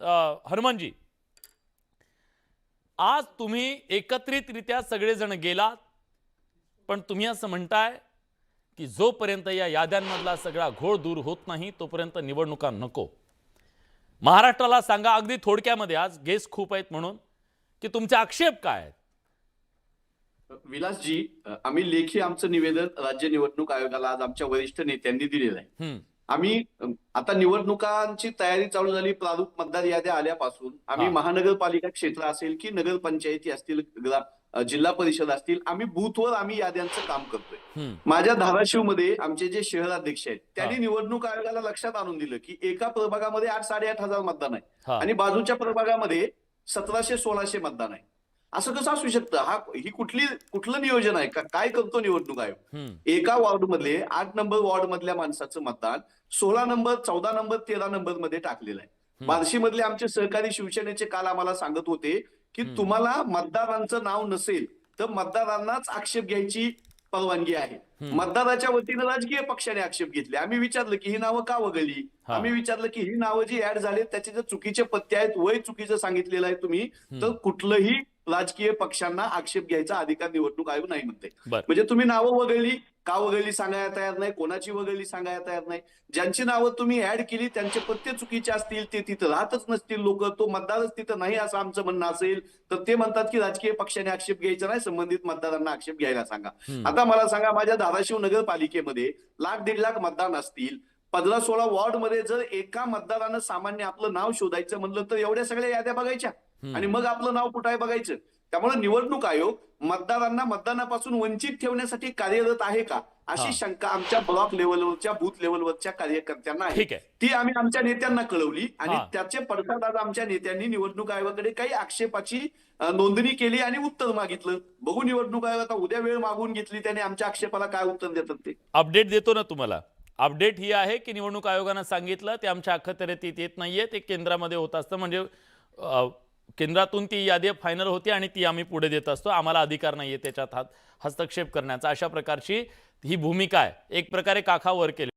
हनुमानजी, आज तुम्ही एकत्रितरित्या सगळेजण गेलात, पण तुम्ही असं म्हणताय की जोपर्यंत या याद्यांमधला सगळा घोळ दूर होत नाही तोपर्यंत निवडणुका नको. महाराष्ट्राला सांगा अगदी थोडक्यामध्ये, आज गेस्ट खूप आहेत म्हणून, की तुमचे आक्षेप काय आहेत? विलासजी, आम्ही लेखी आमचं निवेदन राज्य निवडणूक आयोगाला आज आमच्या वरिष्ठ नेत्यांनी दिलेलं आहे. आम्ही आता निवडणुकांची तयारी चालू झाली. प्रारूप मतदार याद्या आल्यापासून आम्ही महानगरपालिका क्षेत्र असेल की नगरपंचायती असतील, जिल्हा परिषद असतील, आम्ही बूथवर आम्ही याद्यांचं काम करतोय. माझ्या धाराशिव मध्ये आमचे जे शहराध्यक्ष आहेत त्यांनी निवडणूक आयोगाला लक्षात आणून दिलं की एका प्रभागामध्ये 8-8.500 मतदान आहे आणि बाजूच्या प्रभागामध्ये 1700-1600 मतदान आहे. असं कसं असू शकतं? ही कुठलं नियोजन आहे का? काय करतो निवडणूक आयोग? एका वॉर्ड मधले 8 नंबर वॉर्ड मधल्या माणसाचं मतदान 16 नंबर, 14 नंबर, 13 नंबर मध्ये टाकलेलं आहे. बार्शी मधले आमचे सहकारी शिवसेनेचे काल आम्हाला सांगत होते की तुम्हाला मतदारांचं नाव नसेल तर मतदारांनाच आक्षेप घ्यायची परवानगी आहे. मतदाराच्या वतीनं राजकीय पक्षाने आक्षेप घेतले. आम्ही विचारलं की ही नावं का वगळली? आम्ही विचारलं की ही नावं जी ऍड झाली त्याचे जर चुकीचे पत्ते आहेत, वय चुकीचं सांगितलेलं आहे तुम्ही, तर कुठलंही राजकीय पक्षांना आक्षेप घ्यायचा अधिकार निवडणूक आयोग नाही म्हणते. म्हणजे तुम्ही नावं वगळली, का वगळली सांगायला तयार नाही, कोणाची वगळली सांगायला तयार नाही. ज्यांची नावं तुम्ही ऍड केली त्यांचे पत्ते चुकीचे असतील, ते तिथं राहतच नसतील लोक, तो मतदारच तिथं नाही असं आमचं म्हणणं असेल तर ते म्हणतात की राजकीय पक्षाने आक्षेप घ्यायचा नाही, संबंधित मतदारांना आक्षेप घ्यायला सांगा. आता मला सांगा, माझ्या धाराशिव नगरपालिकेमध्ये 1,00,000-1,50,000 मतदान असतील. 15-16 वॉर्ड मध्ये जर एका मतदारानं सामान्य आपलं नाव शोधायचं म्हणलं तर एवढ्या सगळ्या याद्या बघायच्या आणि मग आपलं नाव कुठे बघायचं. त्यामुळे निवडणूक आयोग मतदारांना मतदानापासून वंचित ठेवण्यासाठी कार्यरत आहे का, अशी शंका आमच्या ब्लॉक लेव्हलवरच्या, बूथ लेव्हलवरच्या कार्यकर्त्यांना आहे. ती आम्ही आमच्या नेत्यांना कळवली आणि त्याचे पडसाद आज आमच्या नेत्यांनी निवडणूक आयोगाकडे काही आक्षेपाची नोंदणी केली आणि उत्तर मागितलं. बघू निवडणूक आयोग आता उद्या वेळ मागून घेतली त्याने आमच्या आक्षेपाला काय उत्तर देतात ते. अपडेट देतो ना तुम्हाला. अपडेट ही आहे की निवडणूक आयोगानं सांगितलं ते आमच्या अखत्यारीत येत नाहीये, ते केंद्रामध्ये होत असतं. म्हणजे केंद्रातून ती यादी फायनल होती आणि ती आम्ही पुढे देत असतो. आम्हाला अधिकार नाहीये त्याच्यात हस्तक्षेप करण्याचा. अशा प्रकारची ही भूमिका आहे. एक प्रकारे काखावर केली.